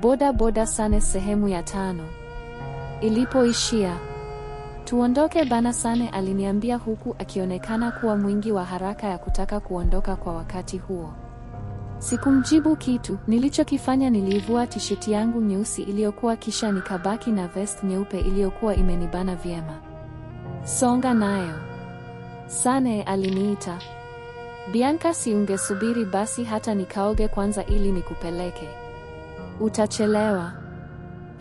Boda boda Sane sehemu ya 5. Ilipoishia. Tuondoke bana Sane aliniambia huku akionekana kuwa mwingi wa haraka ya kutaka kuondoka kwa wakati huo. Sikumjibu kitu. Nilichokifanya nilivua tisheti yangu nyeusi iliyokuwa kisha nikabaki na vest nyeupe iliyokuwa imenibana vyema. Songa nayo. Sane aliniita. Bianca, si ungesubiri basi hata nikaoge kwanza ili nikupeleke? Utachelewa.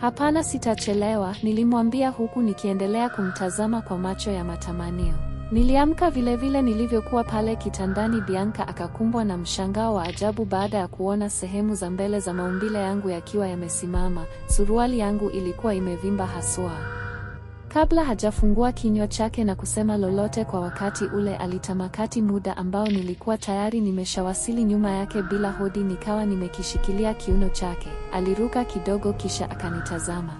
Hapana, sitachelewa, nilimwambia huku nikiendelea kumtazama kwa macho ya matamanio. Niliamka vile nilivyokuwa pale kitandani. Bianca akakumbwa na mshangao wa ajabu baada ya kuona sehemu za mbele za maumbile yangu yakiwa yamesimama. Suruali yangu ilikuwa imevimba haswa. Kabla hajafungua kinywa chake na kusema lolote kwa wakati ule, alitamakati muda ambao nilikuwa tayari nimeshawasili nyuma yake bila hodi. Nikawa nimekishikilia kiuno chake. Aliruka kidogo kisha akanitazama.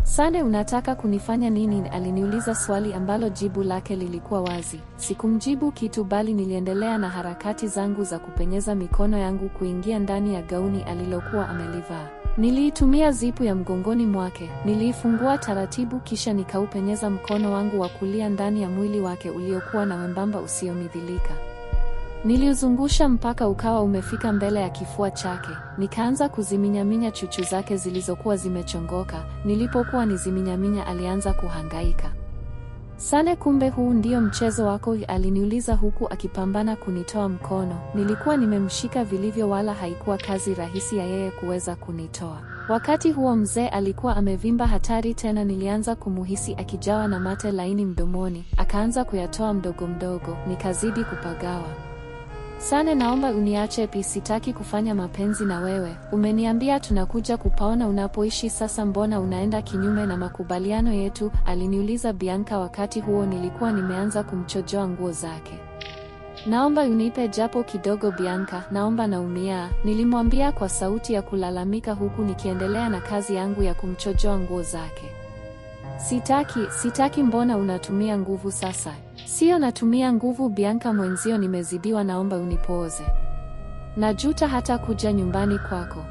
Sane, unataka kunifanya nini? Aliniuliza swali ambalo jibu lake lilikuwa wazi. Sikumjibu kitu bali niliendelea na harakati zangu za kupenyeza mikono yangu kuingia ndani ya gauni alilokuwa amelivaa. Niliitumia zipu ya mgongoni mwake. Niliifungua taratibu kisha nikaupenyeza mkono wangu wa kulia ndani ya mwili wake uliokuwa na wembamba usiomidhilika. Niliuzungusha mpaka ukawa umefika mbele ya kifua chake. Nikaanza kuziminyaminya chuchu zake zilizokuwa zimechongoka. Nilipokuwa niziminyaminya alianza kuhangaika. Sane, kumbe huu ndio mchezo wako? Aliniuliza huku akipambana kunitoa mkono. Nilikuwa nimemshika vilivyo wala haikuwa kazi rahisi ya yeye kuweza kunitoa. Wakati huo mzee alikuwa amevimba hatari tena. Nilianza kumuhisi akijawa na mate laini mdomoni. Akaanza kuyatoa mdogo mdogo. Nikazidi kupagawa. Sane, naomba uniache pi, sitaki kufanya mapenzi na wewe. Umeniambia tunakuja kupaona unapoishi, sasa mbona unaenda kinyume na makubaliano yetu? Aliniuliza Bianca. Wakati huo nilikuwa nimeanza kumchojoa nguo zake. Naomba unipe japo kidogo Bianca, naomba, naumia, nilimwambia kwa sauti ya kulalamika huku nikiendelea na kazi yangu ya kumchojoa nguo zake. Sitaki, mbona unatumia nguvu sasa? Sio natumia nguvu Bianca mwenzio, nimezidiwa, naomba unipoze. Najuta hata kuja nyumbani kwako.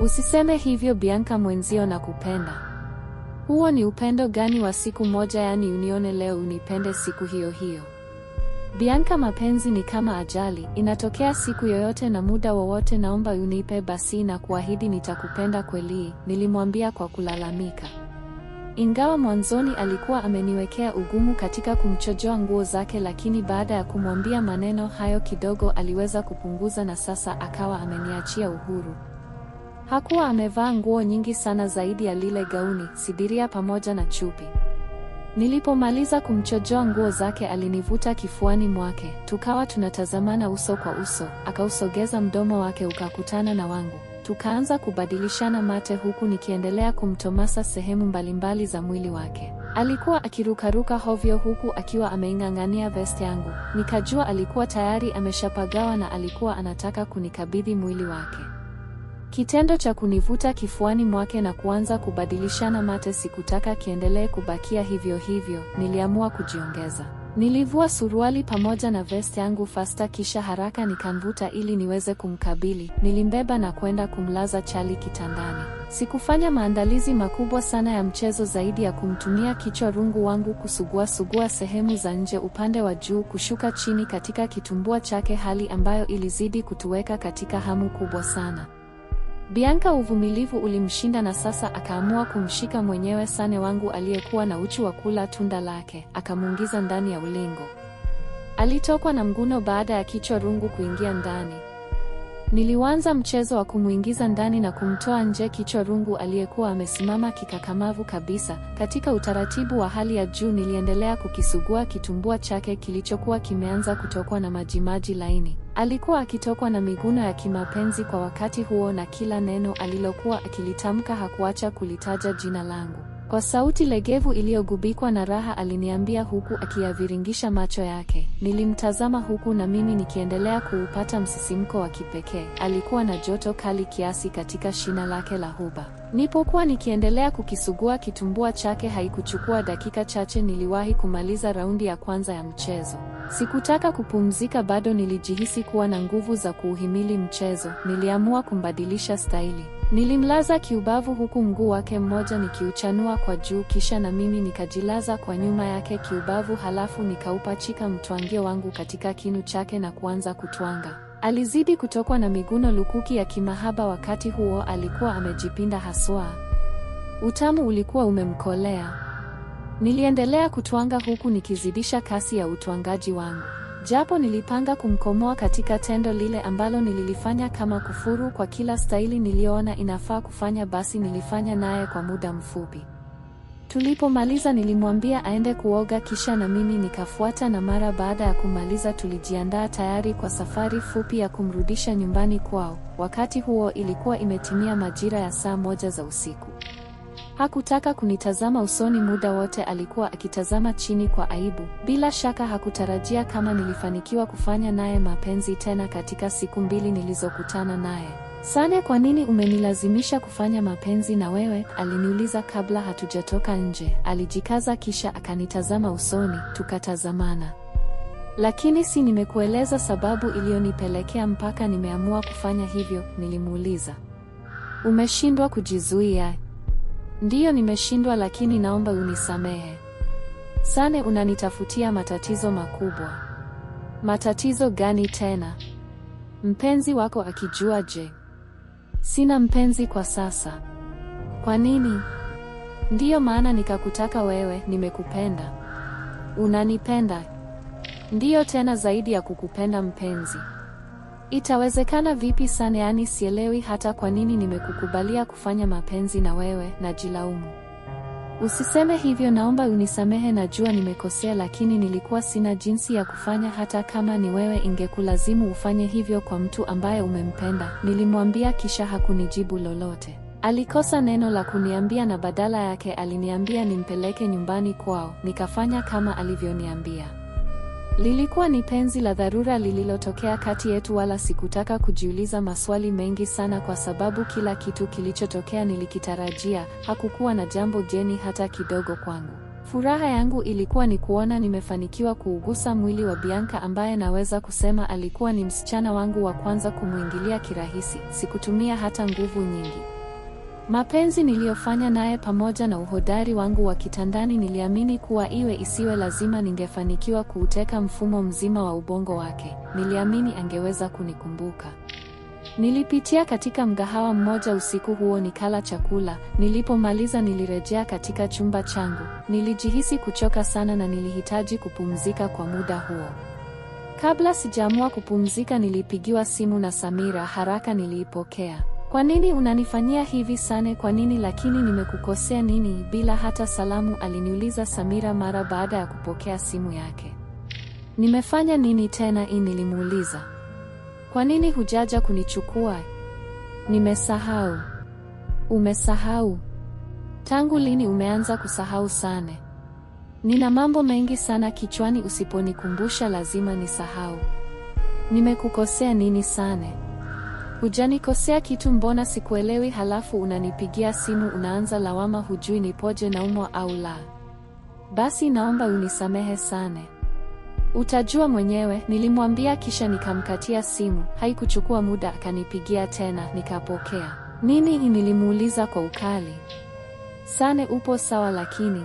Usiseme hivyo Bianca mwenzio, nakupenda. Huo ni upendo gani wa siku moja? Yani unione leo unipende siku hiyo hiyo? Bianca, mapenzi ni kama ajali, inatokea siku yoyote na muda wowote, naomba unipe basi na kuahidi nitakupenda kweli, nilimwambia kwa kulalamika. Ingawa mwanzoni alikuwa ameniwekea ugumu katika kumchojoa nguo zake, lakini baada ya kumwambia maneno hayo kidogo aliweza kupunguza na sasa akawa ameniachia uhuru. Hakuwa amevaa nguo nyingi sana zaidi ya lile gauni, sidiria pamoja na chupi. Nilipomaliza kumchojoa nguo zake alinivuta kifuani mwake. Tukawa tunatazamana uso kwa uso. Akausogeza mdomo wake ukakutana na wangu. Tukaanza kubadilishana mate huku nikiendelea kumtomasa sehemu mbalimbali za mwili wake. Alikuwa akirukaruka hovyo huku akiwa ameing'ang'ania vest yangu. Nikajua alikuwa tayari ameshapagawa na alikuwa anataka kunikabidhi mwili wake. Kitendo cha kunivuta kifuani mwake na kuanza kubadilishana mate sikutaka kiendelee kubakia hivyo hivyo. Niliamua kujiongeza. Nilivua suruali pamoja na vest yangu fasta kisha haraka nikamvuta ili niweze kumkabili. Nilimbeba na kwenda kumlaza chali kitandani. Sikufanya maandalizi makubwa sana ya mchezo zaidi ya kumtumia kichwa rungu wangu kusugua sehemu za nje upande wa juu kushuka chini katika kitumbua chake, hali ambayo ilizidi kutuweka katika hamu kubwa sana. Bianca uvumilivu ulimshinda na sasa akaamua kumshika mwenyewe Sane wangu aliyekuwa na uchu wa kula tunda lake, akamuingiza ndani ya ulingo. Alitokwa na mguno baada ya kichwa rungu kuingia ndani. Nilianza mchezo wa kumuingiza ndani na kumtoa nje kichwa rungu aliyekuwa amesimama kikakamavu kabisa. Katika utaratibu wa hali ya juu niliendelea kukisugua kitumbua chake kilichokuwa kimeanza kutokwa na majimaji laini. Alikuwa akitokwa na miguno ya kimapenzi kwa wakati huo na kila neno alilokuwa akilitamka hakuacha kulitaja jina langu. Kwa sauti legevu iliyogubikwa na raha aliniambia huku akiyaviringisha macho yake. Nilimtazama huku na mimi nikiendelea kuupata msisimko wa kipekee. Alikuwa na joto kali kiasi katika shina lake la huba. Nipokuwa nikiendelea kukisugua kitumbua chake haikuchukua dakika chache niliwahi kumaliza raundi ya kwanza ya mchezo. Sikutaka kupumzika bado, nilijihisi kuwa na nguvu za kuuhimili mchezo. Niliamua kumbadilisha staili. Nilimlaza kiubavu huku mguu wake mmoja nikiuchanua kwa juu, kisha na mimi nikajilaza kwa nyuma yake kiubavu, halafu nikaupachika mtwangio wangu katika kinu chake na kuanza kutwanga. Alizidi kutokwa na miguno lukuki ya kimahaba. Wakati huo alikuwa amejipinda haswa. Utamu ulikuwa umemkolea. Niliendelea kutwanga huku nikizidisha kasi ya utwangaji wangu. Japo nilipanga kumkomoa katika tendo lile ambalo nililifanya kama kufuru kwa kila staili niliona inafaa kufanya, basi nilifanya naye kwa muda mfupi. Tulipomaliza nilimwambia aende kuoga, kisha na mimi nikafuata, na mara baada ya kumaliza tulijiandaa tayari kwa safari fupi ya kumrudisha nyumbani kwao. Wakati huo ilikuwa imetimia majira ya saa 1 za usiku. Hakutaka kunitazama usoni muda wote, alikuwa akitazama chini kwa aibu. Bila shaka hakutarajia kama nilifanikiwa kufanya naye mapenzi tena katika siku 2 nilizokutana naye. Sane, kwa nini umenilazimisha kufanya mapenzi na wewe? Aliniuliza kabla hatujatoka nje. Alijikaza kisha akanitazama usoni, tukatazamana. Lakini si nimekueleza sababu iliyonipelekea mpaka nimeamua kufanya hivyo? Nilimuuliza. Umeshindwa kujizuia? Ndiyo, nimeshindwa, lakini naomba unisamehe. Sane, unanitafutia matatizo makubwa. Matatizo gani tena? Mpenzi wako akijua je? Sina mpenzi kwa sasa. Kwa nini? Ndiyo maana nikakutaka wewe, nimekupenda. Unanipenda? Ndiyo, tena zaidi ya kukupenda mpenzi. Itawezekana vipi Sane? Yaani sielewi hata kwa nini nimekukubalia kufanya mapenzi na wewe. Najilaumu. Usiseme hivyo, naomba unisamehe, najua nimekosea, lakini nilikuwa sina jinsi ya kufanya. Hata kama ni wewe, ingekulazimu ufanye hivyo kwa mtu ambaye umempenda, nilimwambia, kisha hakunijibu lolote. Alikosa neno la kuniambia na badala yake aliniambia nimpeleke nyumbani kwao. Nikafanya kama alivyoniambia. Lilikuwa ni penzi la dharura lililotokea kati yetu, wala sikutaka kujiuliza maswali mengi sana kwa sababu kila kitu kilichotokea nilikitarajia. Hakukuwa na jambo jeni hata kidogo kwangu. Furaha yangu ilikuwa ni kuona nimefanikiwa kuugusa mwili wa Bianca ambaye naweza kusema alikuwa ni msichana wangu wa kwanza kumuingilia kirahisi. Sikutumia hata nguvu nyingi. Mapenzi niliyofanya naye pamoja na uhodari wangu wa kitandani, niliamini kuwa iwe isiwe lazima ningefanikiwa kuuteka mfumo mzima wa ubongo wake. Niliamini angeweza kunikumbuka. Nilipitia katika mgahawa mmoja usiku huo nikala chakula. Nilipomaliza nilirejea katika chumba changu. Nilijihisi kuchoka sana na nilihitaji kupumzika kwa muda huo. Kabla sijaamua kupumzika nilipigiwa simu na Samira. Haraka niliipokea. Kwa nini unanifanyia hivi Sane? Kwa nini? Lakini nimekukosea nini? Bila hata salamu, aliniuliza Samira mara baada ya kupokea simu yake. Nimefanya nini tena? Nilimuuliza. Kwa nini hujaja kunichukua? Nimesahau. Umesahau? Tangu lini umeanza kusahau Sane? Nina mambo mengi sana kichwani, usiponikumbusha lazima nisahau. Nimekukosea nini Sane? Hujanikosea kitu, mbona sikuelewi? Halafu unanipigia simu unaanza lawama, hujui nipoje, naumwa au la? Basi naomba unisamehe Sane. Utajua mwenyewe, nilimwambia kisha nikamkatia simu. Haikuchukua muda akanipigia tena, nikapokea. Nini? Nilimuuliza kwa ukali. Sane, upo sawa lakini?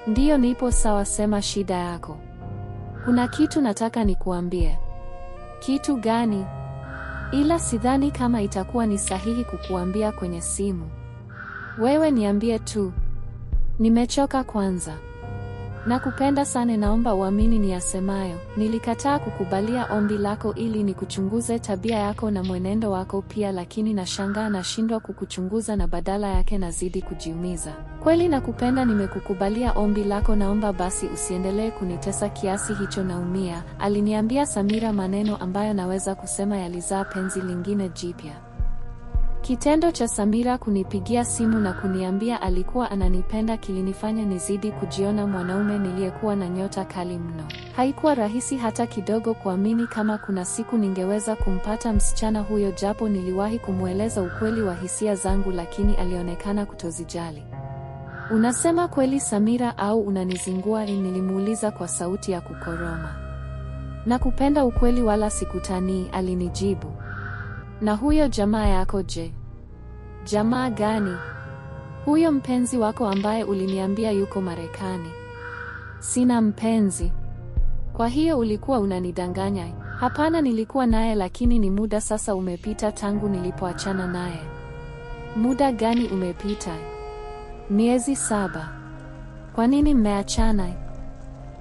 Ndiyo nipo sawa, sema shida yako. Kuna kitu nataka nikuambie. Kitu gani? Ila sidhani kama itakuwa ni sahihi kukuambia kwenye simu. Wewe niambie tu. Nimechoka kwanza. Nakupenda Sane, naomba uamini niyasemayo. Nilikataa kukubalia ombi lako ili nikuchunguze tabia yako na mwenendo wako pia, lakini nashangaa nashindwa kukuchunguza na badala yake nazidi kujiumiza. Kweli nakupenda, nimekukubalia ombi lako, naomba basi usiendelee kunitesa kiasi hicho, naumia, aliniambia Samira, maneno ambayo naweza kusema yalizaa penzi lingine jipya. Kitendo cha Samira kunipigia simu na kuniambia alikuwa ananipenda kilinifanya nizidi kujiona mwanaume niliyekuwa na nyota kali mno. Haikuwa rahisi hata kidogo kuamini kama kuna siku ningeweza kumpata msichana huyo, japo niliwahi kumweleza ukweli wa hisia zangu, lakini alionekana kutozijali. Unasema kweli Samira au unanizingua? Nilimuuliza kwa sauti ya kukoroma. Nakupenda ukweli, wala sikutanii, alinijibu. Na huyo jamaa yako je? Jamaa gani? Huyo mpenzi wako ambaye uliniambia yuko Marekani. Sina mpenzi. Kwa hiyo ulikuwa unanidanganya? Hapana, nilikuwa naye, lakini ni muda sasa umepita tangu nilipoachana naye. Muda gani umepita? Miezi 7. Kwa nini mmeachana?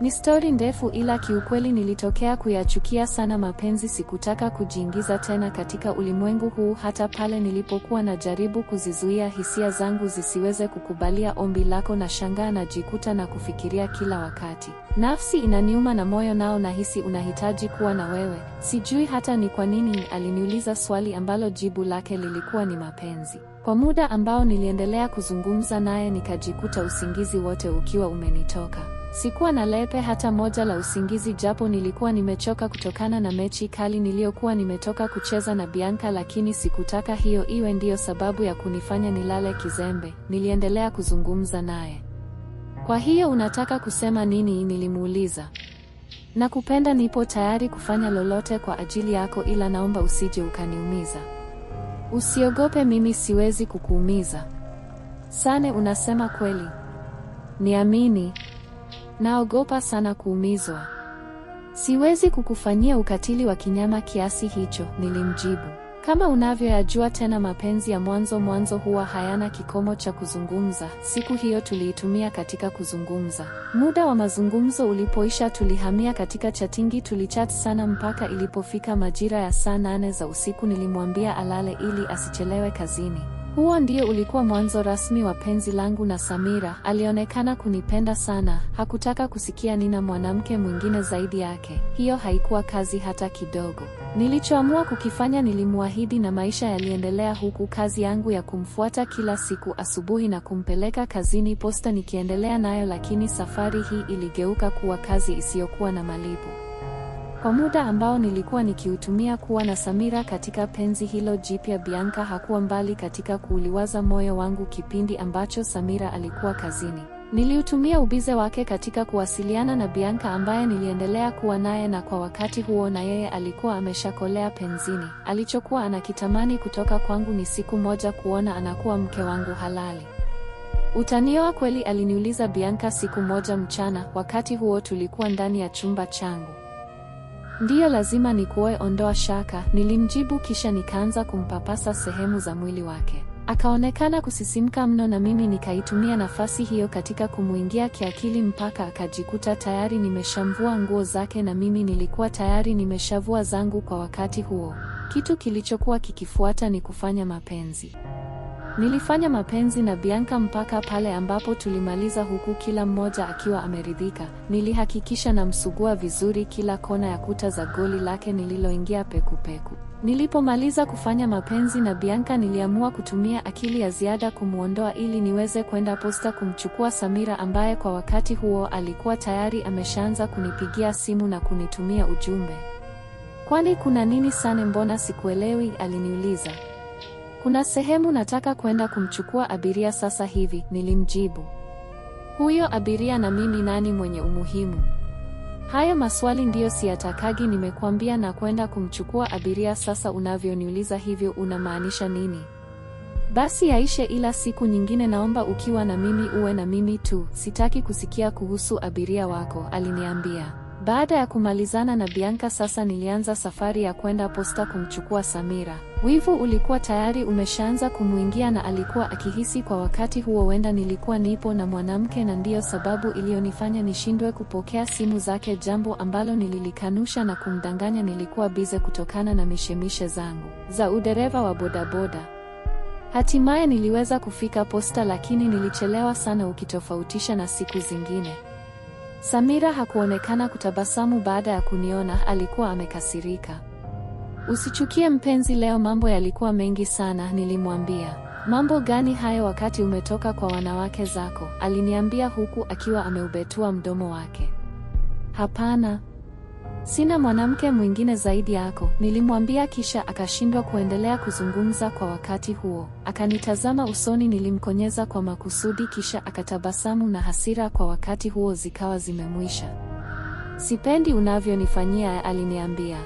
Ni stori ndefu, ila kiukweli nilitokea kuyachukia sana mapenzi. Sikutaka kujiingiza tena katika ulimwengu huu, hata pale nilipokuwa najaribu kuzizuia hisia zangu zisiweze kukubalia ombi lako. Na shangaa najikuta na kufikiria kila wakati. Nafsi inaniuma na moyo nao nahisi unahitaji kuwa na wewe. Sijui hata ni kwa nini. Aliniuliza swali ambalo jibu lake lilikuwa ni mapenzi. Kwa muda ambao niliendelea kuzungumza naye, nikajikuta usingizi wote ukiwa umenitoka. Sikuwa na lepe hata moja la usingizi, japo nilikuwa nimechoka kutokana na mechi kali niliyokuwa nimetoka kucheza na Bianca, lakini sikutaka hiyo iwe ndiyo sababu ya kunifanya nilale kizembe. Niliendelea kuzungumza naye. Kwa hiyo unataka kusema nini? Nilimuuliza. Nakupenda, nipo tayari kufanya lolote kwa ajili yako, ila naomba usije ukaniumiza. Usiogope, mimi siwezi kukuumiza. Sane, unasema kweli? Niamini. Naogopa sana kuumizwa. Siwezi kukufanyia ukatili wa kinyama kiasi hicho, nilimjibu. Kama unavyoyajua tena, mapenzi ya mwanzo huwa hayana kikomo cha kuzungumza. Siku hiyo tuliitumia katika kuzungumza. Muda wa mazungumzo ulipoisha, tulihamia katika chatingi. Tulichat sana mpaka ilipofika majira ya saa 8 za usiku. Nilimwambia alale ili asichelewe kazini. Huo ndio ulikuwa mwanzo rasmi wa penzi langu na Samira. Alionekana kunipenda sana, hakutaka kusikia nina mwanamke mwingine zaidi yake. Hiyo haikuwa kazi hata kidogo. Nilichoamua kukifanya, nilimwahidi na maisha yaliendelea, huku kazi yangu ya kumfuata kila siku asubuhi na kumpeleka kazini Posta nikiendelea nayo, lakini safari hii iligeuka kuwa kazi isiyokuwa na malipo. Kwa muda ambao nilikuwa nikiutumia kuwa na Samira katika penzi hilo jipya, Bianca hakuwa mbali katika kuuliwaza moyo wangu kipindi ambacho Samira alikuwa kazini. Niliutumia ubize wake katika kuwasiliana na Bianca ambaye niliendelea kuwa naye, na kwa wakati huo na yeye alikuwa ameshakolea penzini. Alichokuwa anakitamani kutoka kwangu ni siku moja kuona anakuwa mke wangu halali. Utanioa kweli? Aliniuliza Bianca siku moja mchana. Wakati huo tulikuwa ndani ya chumba changu. Ndiyo, lazima nikuoe, ondoa shaka, nilimjibu, kisha nikaanza kumpapasa sehemu za mwili wake. Akaonekana kusisimka mno, na mimi nikaitumia nafasi hiyo katika kumuingia kiakili mpaka akajikuta tayari nimeshamvua nguo zake, na mimi nilikuwa tayari nimeshavua zangu kwa wakati huo. Kitu kilichokuwa kikifuata ni kufanya mapenzi. Nilifanya mapenzi na Bianca mpaka pale ambapo tulimaliza, huku kila mmoja akiwa ameridhika. Nilihakikisha namsugua vizuri kila kona ya kuta za goli lake nililoingia pekupeku. Nilipomaliza kufanya mapenzi na Bianca, niliamua kutumia akili ya ziada kumuondoa ili niweze kwenda Posta kumchukua Samira, ambaye kwa wakati huo alikuwa tayari ameshaanza kunipigia simu na kunitumia ujumbe. Kwani kuna nini Sane, mbona sikuelewi? Aliniuliza. Kuna sehemu nataka kwenda kumchukua abiria sasa hivi, nilimjibu. Huyo abiria na mimi nani mwenye umuhimu? Hayo maswali ndiyo siyatakagi, nimekuambia na kwenda kumchukua abiria. Sasa unavyoniuliza hivyo unamaanisha nini? Basi yaishe, ila siku nyingine naomba ukiwa na mimi uwe na mimi tu, sitaki kusikia kuhusu abiria wako, aliniambia. Baada ya kumalizana na Bianca, sasa nilianza safari ya kwenda Posta kumchukua Samira. Wivu ulikuwa tayari umeshaanza kumuingia, na alikuwa akihisi kwa wakati huo wenda nilikuwa nipo na mwanamke, na ndiyo sababu iliyonifanya nishindwe kupokea simu zake, jambo ambalo nililikanusha na kumdanganya nilikuwa bize kutokana na mishemishe zangu za udereva wa bodaboda. Hatimaye niliweza kufika Posta, lakini nilichelewa sana ukitofautisha na siku zingine. Samira hakuonekana kutabasamu baada ya kuniona, alikuwa amekasirika. Usichukie mpenzi, leo mambo yalikuwa mengi sana, nilimwambia. Mambo gani hayo wakati umetoka kwa wanawake zako? Aliniambia huku akiwa ameubetua mdomo wake. Hapana. Sina mwanamke mwingine zaidi yako, nilimwambia, kisha akashindwa kuendelea kuzungumza kwa wakati huo. Akanitazama usoni, nilimkonyeza kwa makusudi, kisha akatabasamu, na hasira kwa wakati huo zikawa zimemwisha. Sipendi unavyonifanyia, aliniambia.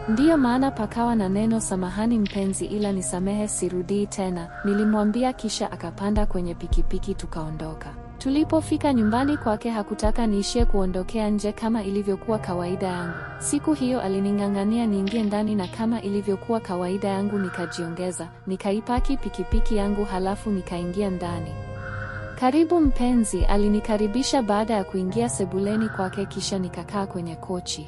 Ndiyo maana pakawa na neno samahani mpenzi, ila nisamehe, sirudii tena, nilimwambia, kisha akapanda kwenye pikipiki tukaondoka. Tulipofika nyumbani kwake hakutaka niishie kuondokea nje kama ilivyokuwa kawaida yangu. Siku hiyo alining'ang'ania niingie ndani na kama ilivyokuwa kawaida yangu nikajiongeza, nikaipaki pikipiki yangu halafu nikaingia ndani. Karibu mpenzi, alinikaribisha baada ya kuingia sebuleni kwake, kisha nikakaa kwenye kochi.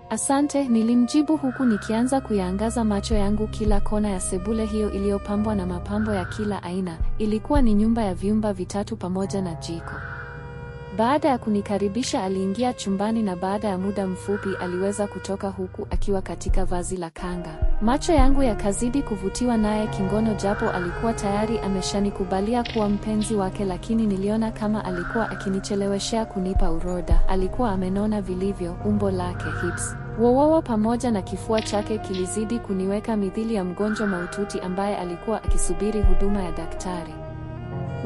Asante, nilimjibu huku nikianza kuyaangaza macho yangu kila kona ya sebule hiyo iliyopambwa na mapambo ya kila aina. Ilikuwa ni nyumba ya vyumba vitatu pamoja na jiko. Baada ya kunikaribisha aliingia chumbani na baada ya muda mfupi aliweza kutoka huku akiwa katika vazi la kanga. Macho yangu yakazidi kuvutiwa naye kingono, japo alikuwa tayari ameshanikubalia kuwa mpenzi wake, lakini niliona kama alikuwa akinicheleweshea kunipa uroda. Alikuwa amenona vilivyo, umbo lake, hips, wowowo pamoja na kifua chake kilizidi kuniweka mithili ya mgonjwa mahututi ambaye alikuwa akisubiri huduma ya daktari.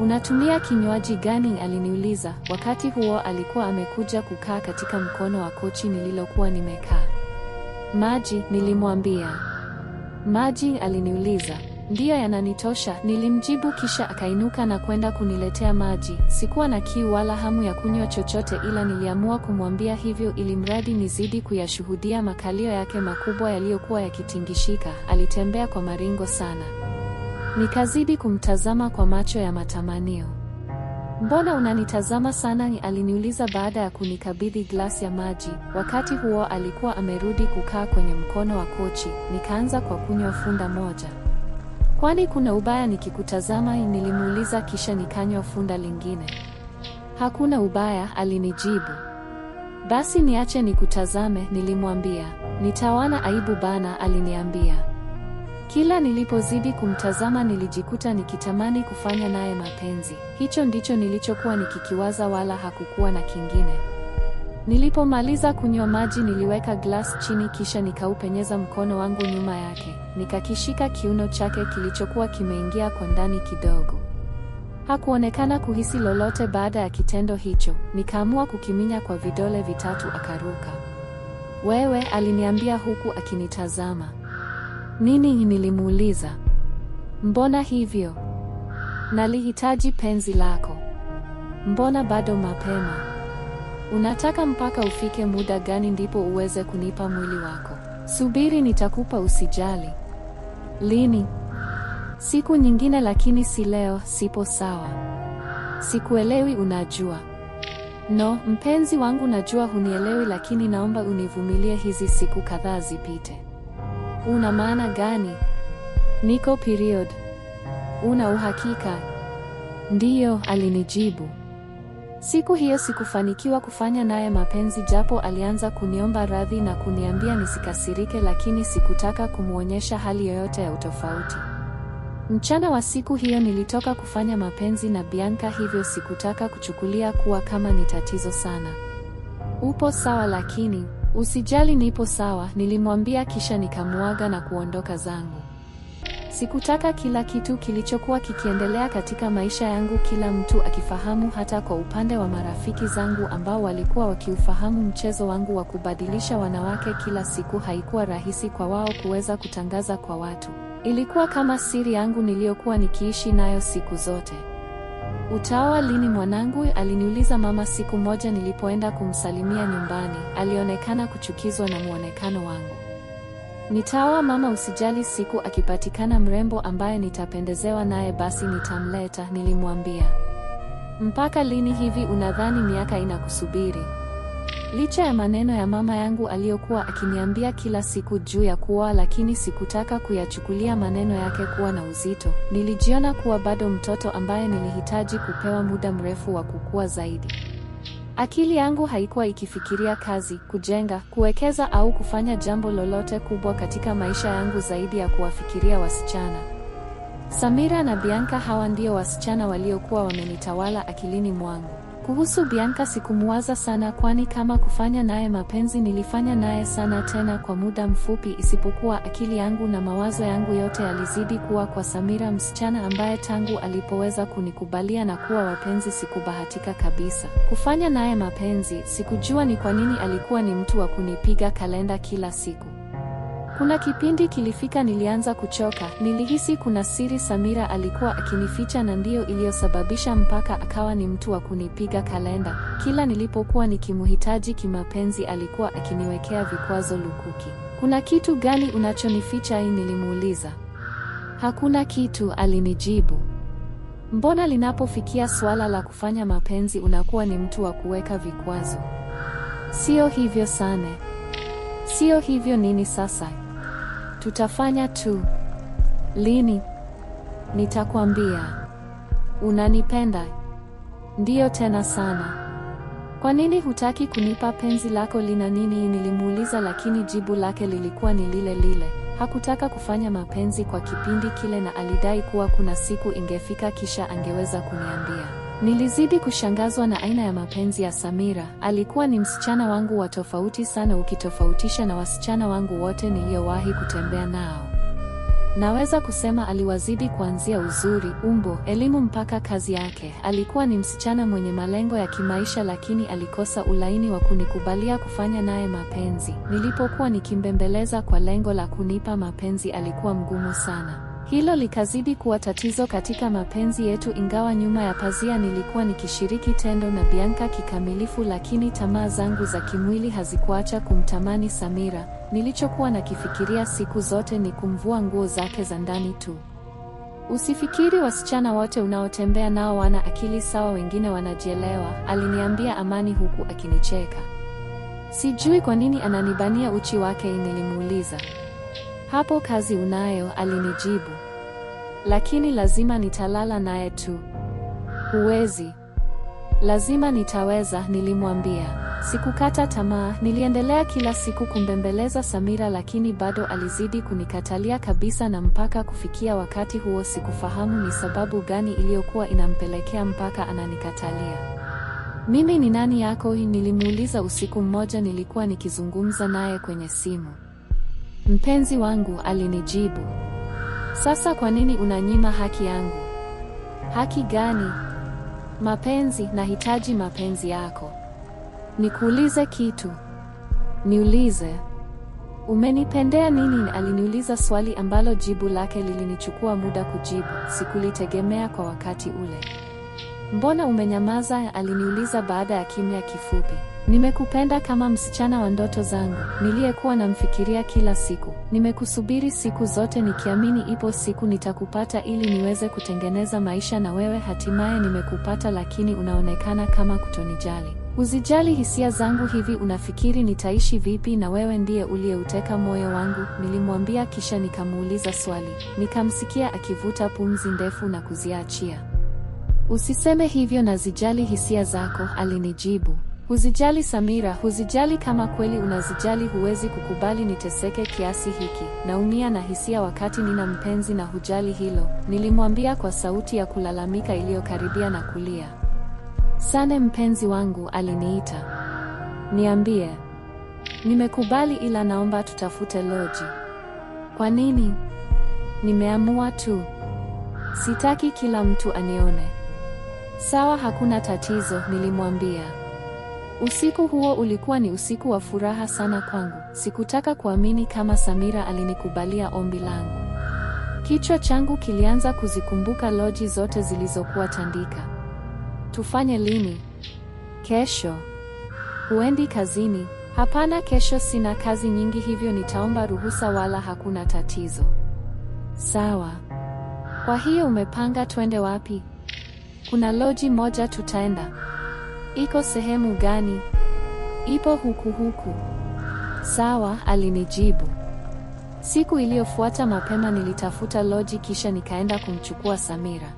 Unatumia kinywaji gani? Aliniuliza. Wakati huo alikuwa amekuja kukaa katika mkono wa kochi nililokuwa nimekaa. Maji, nilimwambia. Maji? Aliniuliza. Ndiyo, yananitosha, nilimjibu, kisha akainuka na kwenda kuniletea maji. Sikuwa na kiu wala hamu ya kunywa chochote, ila niliamua kumwambia hivyo ili mradi nizidi kuyashuhudia makalio yake makubwa yaliyokuwa yakitingishika. Alitembea kwa maringo sana. Nikazidi kumtazama kwa macho ya matamanio. Mbona unanitazama sana? Aliniuliza baada ya kunikabidhi glasi ya maji. Wakati huo alikuwa amerudi kukaa kwenye mkono wa kochi. Nikaanza kwa kunywa funda moja. Kwani kuna ubaya nikikutazama? Nilimuuliza, kisha nikanywa funda lingine. Hakuna ubaya, alinijibu. Basi niache nikutazame, nilimwambia. Nitaona aibu bana, aliniambia. Kila nilipozidi kumtazama nilijikuta nikitamani kufanya naye mapenzi. Hicho ndicho nilichokuwa nikikiwaza, wala hakukuwa na kingine. Nilipomaliza kunywa maji niliweka glasi chini, kisha nikaupenyeza mkono wangu nyuma yake. Nikakishika kiuno chake kilichokuwa kimeingia kwa ndani kidogo. Hakuonekana kuhisi lolote baada ya kitendo hicho. Nikaamua kukiminya kwa vidole vitatu. Akaruka. Wewe, aliniambia huku akinitazama. Nini? Nilimuuliza. Mbona hivyo? Nalihitaji penzi lako. Mbona bado mapema? Unataka mpaka ufike muda gani ndipo uweze kunipa mwili wako? Subiri, nitakupa, usijali. Lini? Siku nyingine, lakini si leo, sipo sawa. Sikuelewi, unajua. No, mpenzi wangu, najua hunielewi, lakini naomba univumilie hizi siku kadhaa zipite. Una maana gani? Niko period. Una uhakika? Ndiyo, alinijibu. Siku hiyo sikufanikiwa kufanya naye mapenzi, japo alianza kuniomba radhi na kuniambia nisikasirike, lakini sikutaka kumuonyesha hali yoyote ya utofauti. Mchana wa siku hiyo nilitoka kufanya mapenzi na Bianca, hivyo sikutaka kuchukulia kuwa kama ni tatizo sana. Upo sawa? Lakini usijali, nipo sawa, nilimwambia, kisha nikamuaga na kuondoka zangu. Sikutaka kila kitu kilichokuwa kikiendelea katika maisha yangu kila mtu akifahamu, hata kwa upande wa marafiki zangu ambao walikuwa wakiufahamu mchezo wangu wa kubadilisha wanawake kila siku. Haikuwa rahisi kwa wao kuweza kutangaza kwa watu. Ilikuwa kama siri yangu niliyokuwa nikiishi nayo siku zote. Utaoa lini mwanangu? Aliniuliza mama siku moja nilipoenda kumsalimia nyumbani. Alionekana kuchukizwa na muonekano wangu. Nitaoa mama, usijali, siku akipatikana mrembo ambaye nitapendezewa naye basi nitamleta, nilimwambia. Mpaka lini hivi unadhani miaka inakusubiri? Licha ya maneno ya mama yangu aliyokuwa akiniambia kila siku juu ya kuoa, lakini sikutaka kuyachukulia maneno yake kuwa na uzito. Nilijiona kuwa bado mtoto ambaye nilihitaji kupewa muda mrefu wa kukua zaidi. Akili yangu haikuwa ikifikiria kazi, kujenga, kuwekeza au kufanya jambo lolote kubwa katika maisha yangu zaidi ya kuwafikiria wasichana. Samira na Bianca, hawa ndio wasichana waliokuwa wamenitawala akilini mwangu. Kuhusu Bianca sikumuwaza sana, kwani kama kufanya naye mapenzi nilifanya naye sana, tena kwa muda mfupi, isipokuwa akili yangu na mawazo yangu yote yalizidi kuwa kwa Samira, msichana ambaye tangu alipoweza kunikubalia na kuwa wapenzi sikubahatika kabisa kufanya naye mapenzi. Sikujua ni kwa nini alikuwa ni mtu wa kunipiga kalenda kila siku. Kuna kipindi kilifika nilianza kuchoka, nilihisi kuna siri Samira alikuwa akinificha na ndiyo iliyosababisha mpaka akawa ni mtu wa kunipiga kalenda. Kila nilipokuwa nikimhitaji kimapenzi alikuwa akiniwekea vikwazo lukuki. Kuna kitu gani unachonificha? Nilimuuliza. Hakuna kitu, alinijibu. Mbona linapofikia suala la kufanya mapenzi unakuwa ni mtu wa kuweka vikwazo? Sio hivyo Sane. Sio hivyo. Nini sasa? Tutafanya tu. Lini? Nitakwambia. Unanipenda? Ndiyo, tena sana. Kwa nini hutaki kunipa penzi lako? Lina nini? Nilimuuliza, lakini jibu lake lilikuwa ni lile lile. Hakutaka kufanya mapenzi kwa kipindi kile na alidai kuwa kuna siku ingefika kisha angeweza kuniambia. Nilizidi kushangazwa na aina ya mapenzi ya Samira. Alikuwa ni msichana wangu wa tofauti sana ukitofautisha na wasichana wangu wote niliowahi kutembea nao. Naweza kusema aliwazidi kuanzia uzuri, umbo, elimu mpaka kazi yake. Alikuwa ni msichana mwenye malengo ya kimaisha, lakini alikosa ulaini wa kunikubalia kufanya naye mapenzi. Nilipokuwa nikimbembeleza kwa lengo la kunipa mapenzi alikuwa mgumu sana. Hilo likazidi kuwa tatizo katika mapenzi yetu. Ingawa nyuma ya pazia nilikuwa nikishiriki tendo na Bianca kikamilifu, lakini tamaa zangu za kimwili hazikuacha kumtamani Samira. Nilichokuwa nakifikiria siku zote ni kumvua nguo zake za ndani tu. Usifikiri wasichana wote unaotembea nao wana akili sawa, wengine wanajielewa, aliniambia Amani huku akinicheka. Sijui kwa nini ananibania uchi wake, nilimuuliza. Hapo kazi unayo, alinijibu. Lakini lazima nitalala naye tu. Huwezi. Lazima nitaweza, nilimwambia. Sikukata tamaa, niliendelea kila siku kumbembeleza Samira, lakini bado alizidi kunikatalia kabisa, na mpaka kufikia wakati huo sikufahamu ni sababu gani iliyokuwa inampelekea mpaka ananikatalia. Mimi ni nani yako? Nilimuuliza usiku mmoja nilikuwa nikizungumza naye kwenye simu. Mpenzi wangu, alinijibu. Sasa kwa nini unanyima haki yangu? Haki gani? Mapenzi, nahitaji mapenzi yako. Nikuulize kitu? Niulize. Umenipendea nini? Aliniuliza swali ambalo jibu lake lilinichukua muda kujibu. Sikulitegemea kwa wakati ule. Mbona umenyamaza? Aliniuliza baada ya kimya kifupi. Nimekupenda kama msichana wa ndoto zangu, niliyekuwa namfikiria kila siku. Nimekusubiri siku zote nikiamini ipo siku nitakupata ili niweze kutengeneza maisha na wewe. Hatimaye nimekupata, lakini unaonekana kama kutonijali. Uzijali hisia zangu. Hivi unafikiri nitaishi vipi na wewe ndiye uliyeuteka moyo wangu? Nilimwambia, kisha nikamuuliza swali. Nikamsikia akivuta pumzi ndefu na kuziachia. Usiseme hivyo, nazijali hisia zako, alinijibu. Huzijali Samira, huzijali. Kama kweli unazijali huwezi kukubali niteseke kiasi hiki. Naumia na hisia wakati nina mpenzi na hujali hilo, nilimwambia kwa sauti ya kulalamika iliyokaribia na kulia. Sane mpenzi wangu, aliniita. Niambie. Nimekubali, ila naomba tutafute loji. Kwa nini? Nimeamua tu. Sitaki kila mtu anione. Sawa, hakuna tatizo, nilimwambia. Usiku huo ulikuwa ni usiku wa furaha sana kwangu. Sikutaka kuamini kama Samira alinikubalia ombi langu. Kichwa changu kilianza kuzikumbuka loji zote zilizokuwa tandika. Tufanye lini? Kesho. Huendi kazini? Hapana, kesho sina kazi nyingi, hivyo nitaomba ruhusa, wala hakuna tatizo. Sawa. Kwa hiyo umepanga twende wapi? Kuna loji moja tutaenda. Iko sehemu gani? Ipo huku. Sawa, alinijibu. Siku iliyofuata mapema nilitafuta loji kisha nikaenda kumchukua Samira.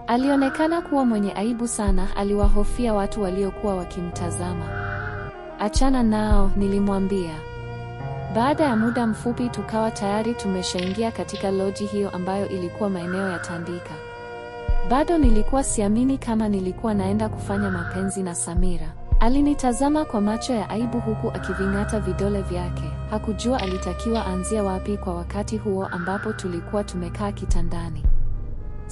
Alionekana kuwa mwenye aibu sana, aliwahofia watu waliokuwa wakimtazama. Achana nao, nilimwambia. Baada ya muda mfupi tukawa tayari tumeshaingia katika loji hiyo ambayo ilikuwa maeneo ya Tandika. Bado nilikuwa siamini kama nilikuwa naenda kufanya mapenzi na Samira. Alinitazama kwa macho ya aibu huku akiving'ata vidole vyake. Hakujua alitakiwa anzia wapi kwa wakati huo ambapo tulikuwa tumekaa kitandani.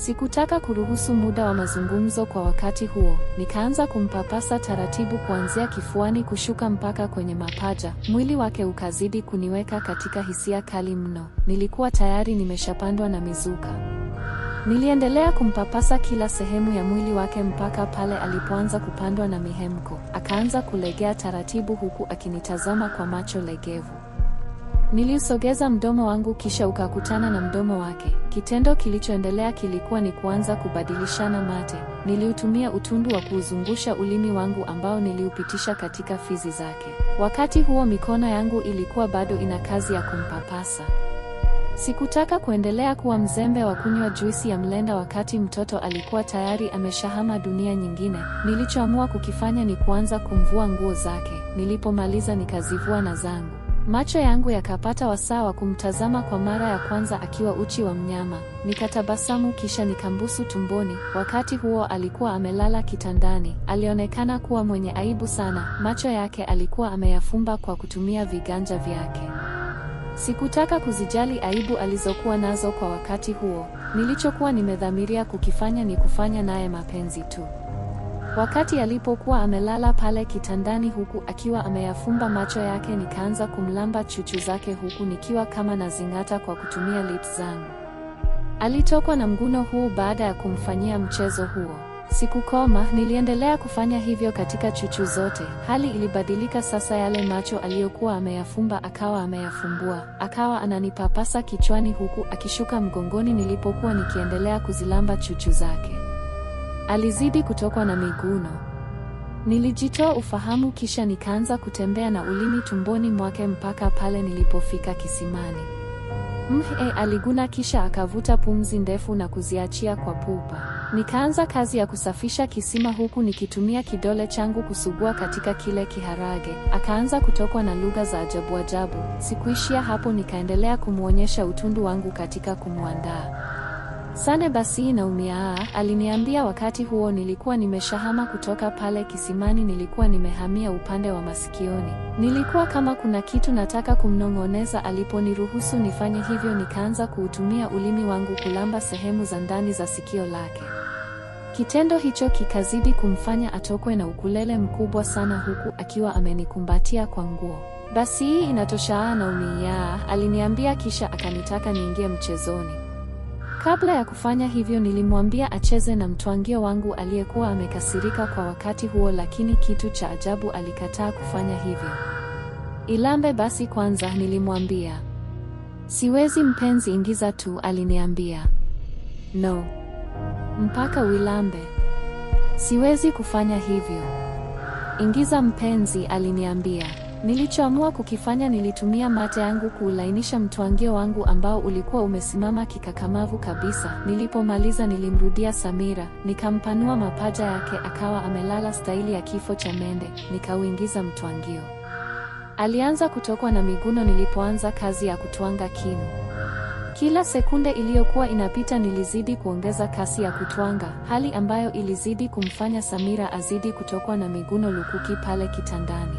Sikutaka kuruhusu muda wa mazungumzo kwa wakati huo. Nikaanza kumpapasa taratibu kuanzia kifuani kushuka mpaka kwenye mapaja. Mwili wake ukazidi kuniweka katika hisia kali mno. Nilikuwa tayari nimeshapandwa na mizuka. Niliendelea kumpapasa kila sehemu ya mwili wake mpaka pale alipoanza kupandwa na mihemko. Akaanza kulegea taratibu huku akinitazama kwa macho legevu. Niliusogeza mdomo wangu kisha ukakutana na mdomo wake. Kitendo kilichoendelea kilikuwa ni kuanza kubadilishana mate. Niliutumia utundu wa kuuzungusha ulimi wangu ambao niliupitisha katika fizi zake. Wakati huo mikono yangu ilikuwa bado ina kazi ya kumpapasa. Sikutaka kuendelea kuwa mzembe wa kunywa juisi ya mlenda wakati mtoto alikuwa tayari ameshahama dunia nyingine. Nilichoamua kukifanya ni kuanza kumvua nguo zake. Nilipomaliza nikazivua na zangu. Macho yangu yakapata wasaa wa kumtazama kwa mara ya kwanza akiwa uchi wa mnyama. Nikatabasamu kisha nikambusu tumboni. Wakati huo alikuwa amelala kitandani. Alionekana kuwa mwenye aibu sana. Macho yake alikuwa ameyafumba kwa kutumia viganja vyake. Sikutaka kuzijali aibu alizokuwa nazo kwa wakati huo. Nilichokuwa nimedhamiria kukifanya ni kufanya naye mapenzi tu. Wakati alipokuwa amelala pale kitandani huku akiwa ameyafumba macho yake, nikaanza kumlamba chuchu zake huku nikiwa kama nazingata kwa kutumia lips zangu. Alitokwa na mguno huu baada ya kumfanyia mchezo huo. Sikukoma, niliendelea kufanya hivyo katika chuchu zote. Hali ilibadilika sasa, yale macho aliyokuwa ameyafumba akawa ameyafumbua. Akawa ananipapasa kichwani huku akishuka mgongoni nilipokuwa nikiendelea kuzilamba chuchu zake. Alizidi kutokwa na miguno. Nilijitoa ufahamu kisha nikaanza kutembea na ulimi tumboni mwake mpaka pale nilipofika kisimani. Aliguna kisha akavuta pumzi ndefu na kuziachia kwa pupa. Nikaanza kazi ya kusafisha kisima huku nikitumia kidole changu kusugua katika kile kiharage. Akaanza kutokwa na lugha za ajabu ajabu. Sikuishia hapo, nikaendelea kumuonyesha utundu wangu katika kumwandaa. Sane basi naumia, aliniambia. Wakati huo nilikuwa nimeshahama kutoka pale kisimani, nilikuwa nimehamia upande wa masikioni. Nilikuwa kama kuna kitu nataka kumnong'oneza. Aliponiruhusu nifanye hivyo, nikaanza kuutumia ulimi wangu kulamba sehemu za ndani za sikio lake. Kitendo hicho kikazidi kumfanya atokwe na ukulele mkubwa sana huku akiwa amenikumbatia kwa nguo. Basi hii inatosha, naumia, aliniambia kisha akanitaka niingie mchezoni. Kabla ya kufanya hivyo nilimwambia acheze na mtwangio wangu aliyekuwa amekasirika kwa wakati huo, lakini kitu cha ajabu alikataa kufanya hivyo. Ilambe basi kwanza, nilimwambia. Siwezi mpenzi, ingiza tu, aliniambia. No. Mpaka uilambe. Siwezi kufanya hivyo. Ingiza mpenzi, aliniambia. Nilichoamua kukifanya, nilitumia mate yangu kuulainisha mtwangio wangu ambao ulikuwa umesimama kikakamavu kabisa. Nilipomaliza nilimrudia Samira, nikampanua mapaja yake akawa amelala staili ya kifo cha mende. Nikauingiza mtwangio. Alianza kutokwa na miguno nilipoanza kazi ya kutwanga kinu. Kila sekunde iliyokuwa inapita nilizidi kuongeza kasi ya kutwanga, hali ambayo ilizidi kumfanya Samira azidi kutokwa na miguno lukuki pale kitandani.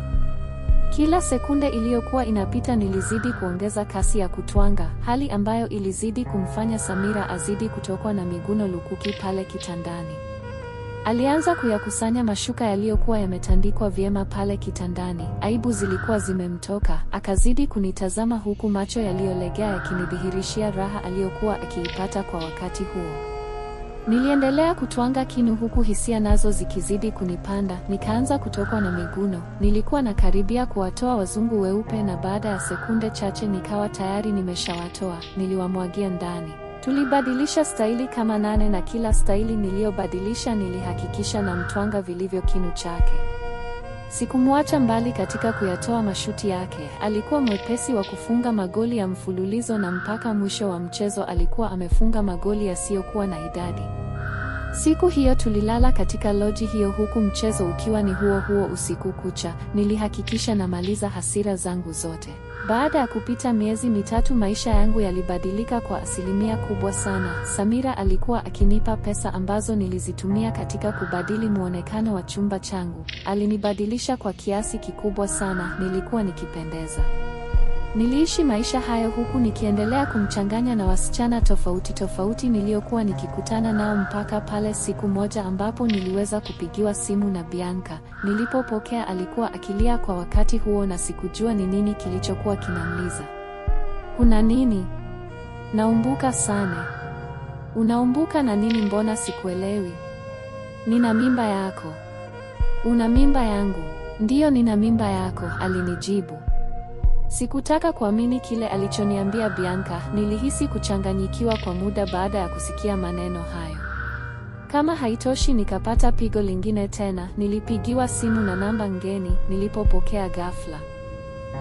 Kila sekunde iliyokuwa inapita nilizidi kuongeza kasi ya kutwanga, hali ambayo ilizidi kumfanya Samira azidi kutokwa na miguno lukuki pale kitandani. Alianza kuyakusanya mashuka yaliyokuwa yametandikwa vyema pale kitandani. Aibu zilikuwa zimemtoka. Akazidi kunitazama huku macho yaliyolegea yakinidhihirishia raha aliyokuwa akiipata kwa wakati huo. Niliendelea kutwanga kinu huku hisia nazo zikizidi kunipanda. Nikaanza kutokwa na miguno. Nilikuwa nakaribia kuwatoa wazungu weupe na baada ya sekunde chache nikawa tayari nimeshawatoa. Niliwamwagia ndani. Tulibadilisha staili kama 8 na kila staili niliyobadilisha nilihakikisha na mtwanga vilivyo kinu chake. Sikumwacha mbali katika kuyatoa mashuti yake. Alikuwa mwepesi wa kufunga magoli ya mfululizo na mpaka mwisho wa mchezo alikuwa amefunga magoli yasiyokuwa na idadi. Siku hiyo tulilala katika loji hiyo huku mchezo ukiwa ni huo huo usiku kucha. Nilihakikisha namaliza hasira zangu zote. Baada ya kupita miezi mitatu maisha yangu yalibadilika kwa asilimia kubwa sana. Samira alikuwa akinipa pesa ambazo nilizitumia katika kubadili muonekano wa chumba changu. Alinibadilisha kwa kiasi kikubwa sana, nilikuwa nikipendeza. Niliishi maisha hayo huku nikiendelea kumchanganya na wasichana tofauti tofauti niliokuwa nikikutana nao mpaka pale siku moja ambapo niliweza kupigiwa simu na Bianca. Nilipopokea alikuwa akilia kwa wakati huo na sikujua ni nini kilichokuwa kinamliza. Kuna nini? Naumbuka sana. Unaumbuka na nini? Mbona sikuelewi? Nina mimba yako. Una mimba yangu? Ndiyo, nina mimba yako, alinijibu. Sikutaka kuamini kile alichoniambia Bianca. Nilihisi kuchanganyikiwa kwa muda baada ya kusikia maneno hayo. Kama haitoshi, nikapata pigo lingine tena. Nilipigiwa simu na namba ngeni. Nilipopokea ghafla,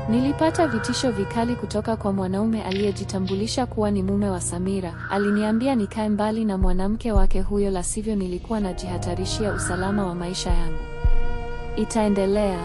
nilipata vitisho vikali kutoka kwa mwanaume aliyejitambulisha kuwa ni mume wa Samira. Aliniambia nikae mbali na mwanamke wake huyo, la sivyo nilikuwa najihatarishia usalama wa maisha yangu. Itaendelea.